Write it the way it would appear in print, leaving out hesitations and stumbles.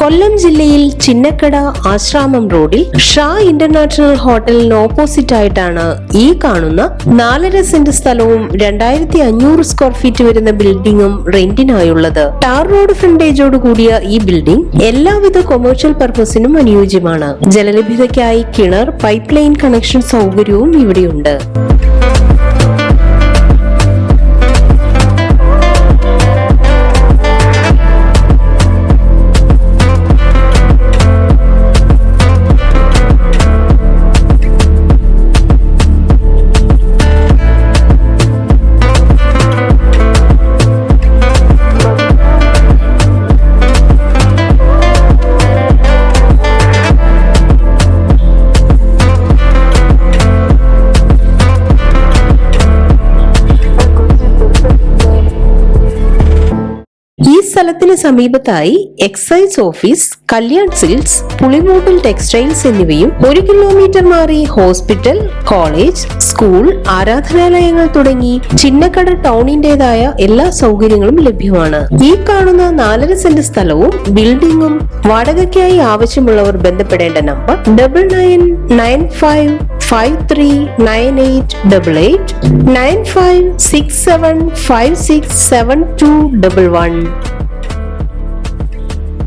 കൊല്ലം ജില്ലയിൽ ചിന്നക്കട ആശ്രാമം റോഡിൽ ഷാ ഇന്റർനാഷണൽ ഹോട്ടലിന് ഓപ്പോസിറ്റ് ആയിട്ടാണ് ഈ കാണുന്ന 4.5 സെന്റ് സ്ഥലവും 2500 സ്ക്വയർ ഫീറ്റ് വരുന്ന ബിൽഡിംഗും റെന്റിനായുള്ളത്. ടാർ റോഡ് ഫ്രണ്ടേജോട് കൂടിയ ഈ ബിൽഡിംഗ് എല്ലാവിധ കൊമേഴ്ഷ്യൽ പർപ്പസിനും അനുയോജ്യമാണ്. ജലലഭ്യതയ്ക്കായി കിണർ, പൈപ്പ് ലൈൻ കണക്ഷൻ സൗകര്യവും ഇവിടെയുണ്ട്. ഈ സ്ഥലത്തിന് സമീപത്തായി എക്സൈസ് ഓഫീസ്, കല്യാൺ സിൽക്സ്, പുളിമൂട്ടിൽ ടെക്സ്റ്റൈൽസ് എന്നിവയും 1 കിലോമീറ്റർ മാറി ഹോസ്പിറ്റൽ, കോളേജ്, സ്കൂൾ, ആരാധനാലയങ്ങൾ തുടങ്ങി ചിന്നക്കട ടൗണിന്റേതായ എല്ലാ സൗകര്യങ്ങളും ലഭ്യമാണ്. ഈ കാണുന്ന 4.5 സെന്റ് സ്ഥലവും ബിൽഡിംഗും വാടകയ്ക്കായി ആവശ്യമുള്ളവർ ബന്ധപ്പെടേണ്ട നമ്പർ 9995359888 9567567211.